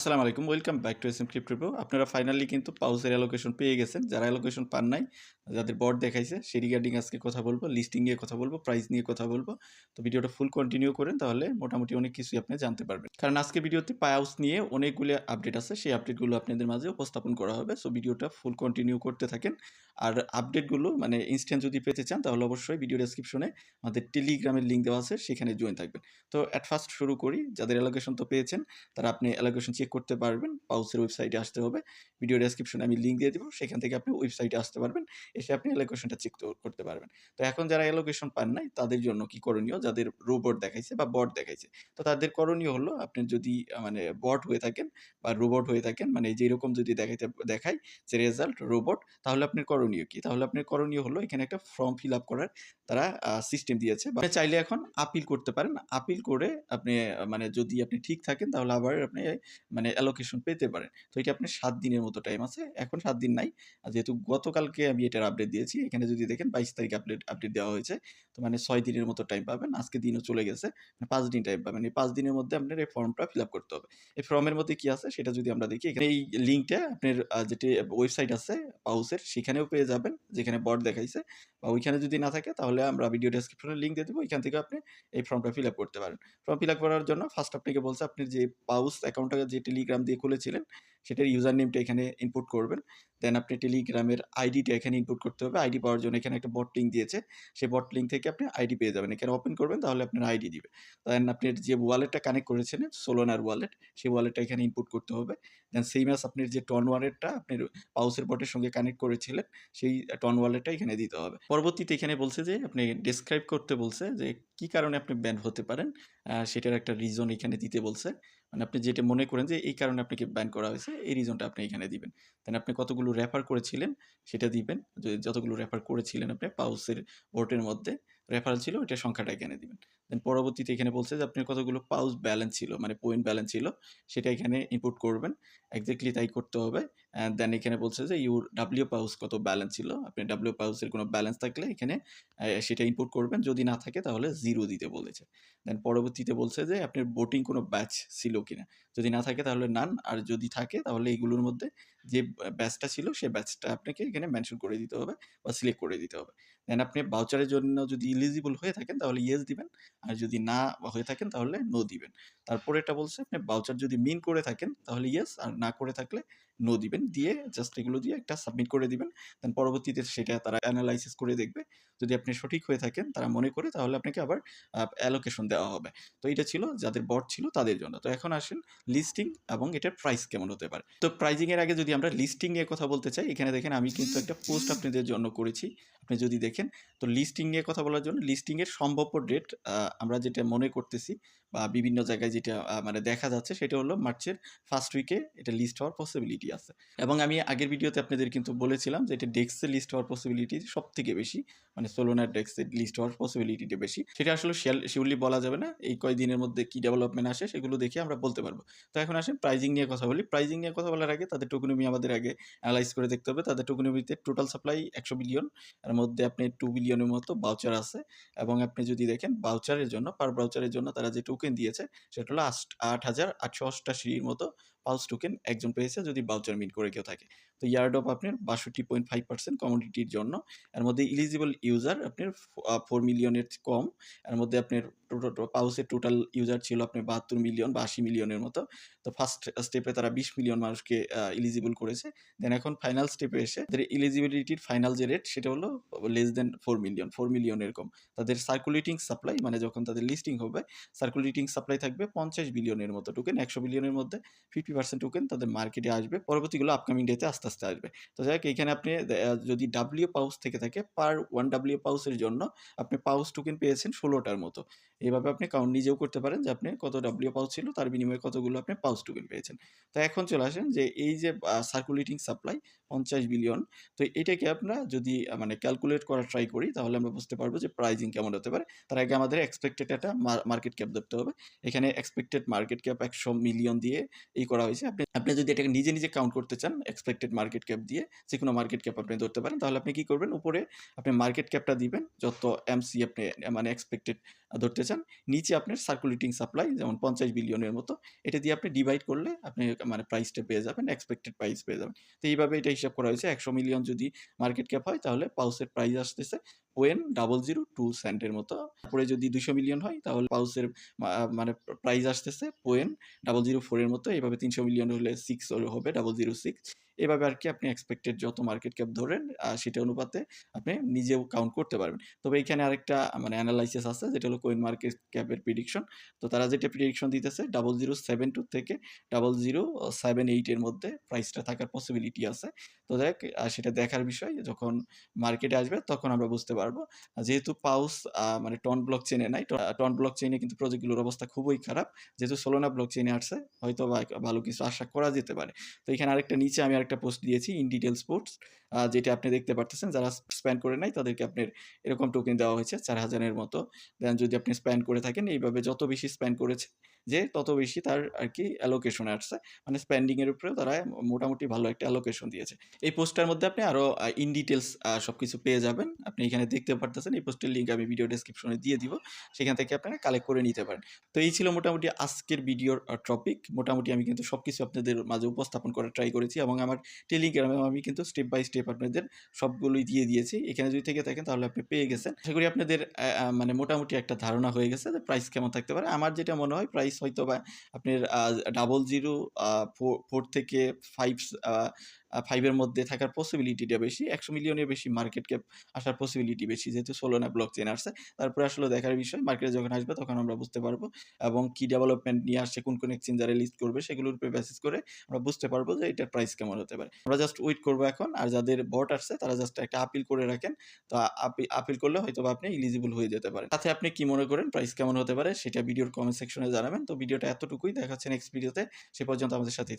আসসালামু আলাইকুম, welcome back to SM crypto pro. আপনারা ফাইনালি কিন্তু পাউসের অ্যালোকেশন পেয়ে গেছেন। যারা অ্যালোকেশন পান নাই, যাদের বট দেখাইছে, সেই রিগার্ডিং আজকে কথা বলবো, লিস্টিং নিয়ে কথা বলবো, প্রাইস নিয়ে কথা বলবো। তো ভিডিওটা ফুল কন্টিনিউ করেন, তাহলে মোটামুটি অনেক কিছুই আপনি জানতে পারবেন। কারণ আজকে ভিডিওতে পাউস নিয়ে অনেকগুলো আপডেট আছে, সেই আপডেটগুলো আপনাদের মাঝে উপস্থাপন করা হবে। সো ভিডিওটা ফুল কন্টিনিউ করতে থাকেন। আর আপডেটগুলো মানে ইনস্ট্যান্ট যদি পেতে চান, তাহলে অবশ্যই ভিডিও ডেসক্রিপশনে আমাদের টেলিগ্রামের লিঙ্ক দেওয়া আছে, সেখানে জয়েন থাকবেন। তো অ্যাট ফার্স্ট শুরু করি। যাদের অ্যালোকেশন তো পেয়েছেন, তারা আপনি অ্যালোকেশন চেক করতে পারবেন। পাউসের ওয়েবসাইটে আসতে হবে। ভিডিও ডেসক্রিপশনে আমি লিঙ্ক দিয়ে দিব, সেখান থেকে আপনি ওয়েবসাইটে আসতে পারবেন। এসে আপনি অ্যালোকেশনটা চেক করতে পারবেন। তো এখন যারা অ্যালোকেশন পান নাই, তাদের জন্য কি করণীয়? যাদের রোবট দেখাইছে বা বট দেখাইছে, তো তাদের করণীয় হলো, আপনি যদি মানে বট হয়ে থাকেন বা রোবট হয়ে থাকেন, মানে যে এরকম যদি দেখায় যে রেজাল্ট রোবট, তাহলে আপনার করণীয় কি? তাহলে আপনার করণীয় হলো, এখানে একটা ফর্ম ফিল আপ করার তারা সিস্টেম দিয়েছে। বা আপনি চাইলে এখন আপিল করতে পারেন। আপিল করে আপনি মানে যদি আপনি ঠিক থাকেন, তাহলে আবার আপনি মানে অ্যালোকেশন পেতে পারেন। তো এটা আপনার ৭ দিনের মতো টাইম আছে। এখন ৭ দিন নাই। যেহেতু গতকালকে আমি এটার আপডেট দিয়েছি। এখানে যদি দেখেন ২২ তারিখে আপডেট দেওয়া হয়েছে। তো মানে ৬ দিনের মতো টাইম পাবেন। আজকে দিনও চলে গেছে। মানে ৫ দিন টাইম পাবেন। এই ৫ দিনের মধ্যে আপনার এই ফর্মটা ফিল আপ করতে হবে। এই ফর্মের মধ্যে কি আছে সেটা যদি আমরা দেখি, এখানে এই লিঙ্কটা আপনার যেটি ওয়েবসাইট আছে পাউসের, সেখানেও পেয়ে যাবেন, যেখানে বট দেখাইছে। বা ওইখানে যদি না থাকে, তাহলে আমরা ভিডিও ডেসক্রিপশনে লিঙ্ক দিয়ে দেব। ওইখান থেকে আপনি এই ফর্মটা ফিল আপ করতে পারেন। ফর্ম ফিল আপ করার জন্য ফার্স্ট আপনাকে বলছে, আপনি যে পাউস অ্যাকাউন্টটা যে টেলিগ্রাম দিয়ে খুলেছিলেন, সেটার ইউজার নেমটা এখানে ইনপুট করবেন। দেন আপনি টেলিগ্রামের আইডিটা এখানে ইনপুট করতে হবে। আইডি পাওয়ার জন্য এখানে একটা বট লিঙ্ক দিয়েছে। সেই বট লিঙ্ক থেকে আপনি আইডি পেয়ে যাবেন। এখানে ওপেন করবেন, তাহলে আপনার আইডি দিবে। দেন আপনার যে ওয়ালেটটা কানেক্ট করেছিলেন, সোলোনার ওয়ালেট, সেই ওয়ালেটটা এখানে ইনপুট করতে হবে। দেন সেইম অ্যাজ আপনার যে টন ওয়ালেটটা আপনার পাউসের বটের সঙ্গে কানেক্ট করেছিলেন, সেই টন ওয়ালেটটা এখানে দিতে হবে। পরবর্তীতে এখানে বলছে যে আপনি ডেসক্রাইব করতে বলছে যে কি কারণে আপনি ব্যান হতে পারেন। সেটার একটা রিজন এখানে দিতে বলছে। মানে আপনি যেটা মনে করেন যে এই কারণে আপনাকে ব্যান করা হয়েছে, এই রিজনটা আপনি এখানে দিবেন। দেন আপনি কতগুলো রেফার করেছিলেন সেটা দিবেন। যতগুলো রেফার করেছিলেন আপনি পাউসের বোর্ডের মধ্যে রেফারেল ছিল, ওইটার সংখ্যাটা এখানে দিবেন। দেন পরবর্তীতে এখানে বলছে যে আপনার কতগুলো পাউস ব্যালেন্স ছিল, মানে পয়েন্ট ব্যালেন্স ছিল, সেটা এখানে ইনপুট করবেন। এক্সাক্টলি তাই করতে হবে। দেন এখানে বলছে যে ইউর ডাব্লিউ পাউস কত ব্যালেন্স ছিল। আপনি ডাব্লিউ পাউসের কোনো ব্যালেন্স থাকলে এখানে সেটা ইনপুট করবেন। যদি না থাকে, তাহলে 0 দিতে বলেছে। দেন পরবর্তীতে বলছে যে আপনার বোটিং কোনো ব্যাচ ছিল কিনা। যদি না থাকে, তাহলে নান। আর যদি থাকে, তাহলে এগুলোর মধ্যে যে ব্যাচটা ছিল, সেই ব্যাচটা আপনাকে এখানে মেনশন করে দিতে হবে বা সিলেক্ট করে দিতে হবে। দেন আপনি ভাউচারের জন্য যদি এলিজিবল হয়ে থাকেন, তাহলে ইয়েস দিবেন। আর যদি না হয়ে থাকেন, তাহলে নো দিবেন। তারপরে এটা বলছে, আপনি ভাউচার যদি মিন করে থাকেন, তাহলে ইয়েস, আর না করে থাকলে নো দিবেন। দিয়ে জাস্ট এগুলো দিয়ে একটা সাবমিট করে দিবেন। দেন পরবর্তীতে সেটা তারা অ্যানালাইসিস করে দেখবে। যদি আপনি সঠিক হয়ে থাকেন, তারা মনে করে, তাহলে আপনাকে আবার অ্যালোকেশন দেওয়া হবে। তো এটা ছিল যাদের বট ছিল তাদের জন্য। তো এখন আসেন লিস্টিং এবং এটার প্রাইস কেমন হতে পারে। তো প্রাইজিং এর আগে যদি আমরা লিস্টিং নিয়ে কথা বলতে চাই, এখানে দেখেন আমি কিন্তু একটা পোস্ট আপনাদের জন্য করেছি। আপনি যদি দেখেন, তো লিস্টিং নিয়ে কথা বলার জন্য লিস্টিং এর সম্ভাব্য ডেট আমরা যেটা মনে করতেছি বা বিভিন্ন জায়গায় যেটা মানে দেখা যাচ্ছে, সেটা হলো মার্চের ফার্স্ট উইকে এটা লিস্ট হওয়ার পসিবিলিটি আছে। এবং আমি আগের ভিডিওতে আপনাদের কিন্তু বলেছিলাম যে এটা ডেক্সে লিস্ট হওয়ার পসিবিলিটি সবথেকে বেশি, মানে সোলোনার ডেক্সে লিস্ট হওয়ার পসিবিলিটিটা বেশি। সেটা আসলে শিওরলি বলা যাবে না। এই কয়দিনের মধ্যে কি ডেভেলপমেন্ট আসে, সেগুলো দেখে আমরা বলতে পারবো। তো এখন আসেন প্রাইজিং নিয়ে কথা বলি। প্রাইজিং নিয়ে কথা বলার আগে তাদের টোকেনমি আমাদের আগে অ্যানালাইজ করে দেখতে হবে। তাদের টোকেনমিতে টোটাল সাপ্লাই ১০০ বিলিয়ন, এর মধ্যে আপনি 2 বিলিয়নের মতো ভাউচার আছে। এবং আপনি যদি দেখেন ভাউচারের জন্য, পার ভাউচারের জন্য তারা যে টোকেন দিয়েছে, সেটা হলো ৮,৮৮৮ মতো পালস টোকেন একজন পেয়েছে, যদি ভাউচার মিন্ট করে কেউ থাকে। তো ইয়ারডপ আপনার ৬২.৫% কমোডিটির জন্য। এর মধ্যে ইলিজিবল ইউজার আপনার 4 মিলিয়নের কম। এর মধ্যে আপনার পাউসের টোটাল ইউজার ছিল আপনার ৭২ মিলিয়ন বা ৮০ মিলিয়নের মতো। তো ফার্স্ট স্টেপে তারা ২০ মিলিয়ন মানুষকে ইলিজিবল করেছে। দেন এখন ফাইনাল স্টেপে এসে তাদের এলিজিবিলিটির ফাইনাল যে রেট, সেটা হলো লেস দেন 4 মিলিয়ন, 4 মিলিয়নের কম। তাদের সার্কুলেটিং সাপ্লাই, মানে যখন তাদের লিস্টিং হবে, সার্কুলেটিং সাপ্লাই থাকবে ৫০ বিলিয়নের মতো টোকেন। ১০০ বিলিয়নের মধ্যে 50% টোকেন তাদের মার্কেটে আসবে। পরবর্তীগুলো আপকামিং ডেতে আস্তে আস্তে আসবে। তো যাই হোক, এখানে আপনি যদি ডাব্লিউ পাউস থেকে থাকে, পার 1 ডাব্লিউ পাউসের জন্য আপনি পাউস টোকেন পেয়েছেন ১৬টার মতো। এভাবে আপনি কাউন্ট নিজেও করতে পারেন যে আপনি কত ডাব্লিউ পাউস ছিল, তার বিনিময়ে কতগুলো আপনি পাউস টোকেন পেয়েছেন। তো এখন চলে আসেন যে এই যে সার্কুলেটিং সাপ্লাই 50 বিলিয়ন। তো এটাকে আমরা যদি মানে ক্যালকুলেট করা ট্রাই করি তাহলে আমরা বুঝতে পারবো যে প্রাইজিং কেমন হতে পারে। তার আগে আমাদের এক্সপেক্টেড একটা মার্কেট ক্যাপ ধরতে হবে। এখানে এক্সপেক্টেড মার্কেট ক্যাপ 100 মিলিয়ন দিয়ে করা হয়েছে। আপনি যদি এটাকে নিজে কাউন্ট করতে চান এক্সপেক্টেড মার্কেট ক্যাপ দিয়ে যেকোনো মার্কেট ক্যাপ আপনি ধরতে পারেন। তাহলে আপনি কি করবেন? উপরে আপনি মার্কেট ক্যাপটা দিবেন যত এমসি আপনি মানে এক্সপেক্টেড ধরতে চান। নিচে আপনার সার্কুলেটিং সাপ্লাই যেমন 50 বিলিয়নের মতো এটা দিয়ে আপনি ডিভাইড করলে আপনি মানে প্রাইসটা পেয়ে যাবেন, এক্সপেক্টেড প্রাইস পেয়ে যাবেন। তো এইভাবে এটা হিসাব করা হয়েছে। 100 মিলিয়ন যদি মার্কেট ক্যাপ হয় তাহলে পাউচের প্রাইস আসতেছে 0.002 সেন্টের মতো। তারপরে যদি 200 মিলিয়ন হয় তাহলে পাউচের মানে প্রাইস আসতেছে 0.004 এর মতো। এভাবে 300 মিলিয়ন হলে 6 হবে 006। এভাবে আরকি আপনি এক্সপেক্টেড যত মার্কেট ক্যাপ ধরেন সেটা অনুপাতে আপনি নিজেও কাউন্ট করতে পারবেন। তবে এখানে আরেকটা মানে এনালাইসিস আছে যেটা হলো কয়েন মার্কেট ক্যাপের প্রেডিকশন। তো তারা যেটা প্রেডিকশন দিতেছে 0072 থেকে 0078 এর মধ্যে প্রাইসটা থাকার পসিবিলিটি আছে। তো দেখ সেটা দেখার বিষয় যখন মার্কেটে আসবে তখন আমরা বুঝতে পারবো। যেহেতু পাউস মানে টন ব্লক চেইনে নাই, টন ব্লক চেইনে কিন্তু প্রজেক্টগুলোর অবস্থা খুবই খারাপ। যেহেতু সোলোনা ব্লক চেইনে আসছে হয়তোবা ভালো কিছু আশা করা যেতে পারে। তো এখানে আরেকটা নিচে আমি আরেকটা পোস্ট দিয়েছি ইন ডিটেইল স্পোর্টস যেটা আপনি দেখতে পারতেছেন যারা স্প্যান করে নাই তাদেরকে আপনার এরকম টোকেন দেওয়া হয়েছে 4000 এর মতো। দেন যদি আপনি স্প্যান করে থাকেন এইভাবে যত বেশি স্প্যান করেছে যে তত বেশি তার আরকি অ্যালোকেশন আসছে। মানে স্পেন্ডিং এর উপরেও তারা মোটামুটি ভালো একটা অ্যালোকেশন দিয়েছে। এই পোস্টটার মধ্যে আপনি আরো ইন ডিটেইলস সবকিছু পেয়ে যাবেন। আপনি এখানে দেখতে পারতেছেন। এই পোস্টের লিংক আমি ভিডিও ডেসক্রিপশনে দিয়ে দিব। সেখান থেকে আপনারা কালেক্ট করে নিতে পারেন। তো এই ছিল মোটামুটি আজকের ভিডিওর টপিক। মোটামুটি আমি কিন্তু সবকিছু আপনাদের মাঝে উপস্থাপন করার ট্রাই করেছি এবং আমার টেলিগ্রামেও আমি কিন্তু স্টেপ বাই স্টেপ আপনাদের সবগুলোই দিয়ে দিয়েছি। এখানে যদি থেকে থাকেন তাহলে আপনি পেয়ে গেছেন। আশা করি আপনাদের মানে মোটামুটি একটা ধারণা হয়ে গেছে যে প্রাইস কেমন থাকতে পারে। আমার যেটা মনে হয় প্রাইস হয়তোবা আপনার 00 4 থেকে 5 5 এর মধ্যে থাকার পসিবিলিটিটা বেশি। 100 মিলিয়নের বেশি মার্কেট ক্যাপ আসার পসিবিলিটি বেশি। যেহেতু সোলোনা ব্লকচেইন আসছে। তারপরে আসলে দেখার বিষয় মার্কেটে যখন আসবে তখন আমরা বুঝতে পারবো এবং কি ডেভেলপমেন্ট নিয়ে আসছে, কোন এক্সচেঞ্জারে লিস্ট করবে সেগুলোর উপরে বেসিস করে আমরা বুঝতে পারবো যে এটার প্রাইস কেমন হতে পারে। আমরা জাস্ট ওয়েট করবো এখন। আর যাদের বট আসছে তারা জাস্ট একটা আপিল করে রাখেন। তো আপিল করলে হয়তোবা আপনি এলিজিবল হয়ে যেতে পারেন। সাথে আপনি কি মনে করেন প্রাইস কেমন হতে পারে সেটা ভিডিওর কমেন্ট সেকশনে জানাবেন। তো ভিডিওটা এতটুকুই। দেখা হচ্ছে নেক্সট ভিডিওতে। সে পর্যন্ত আমাদের সাথেই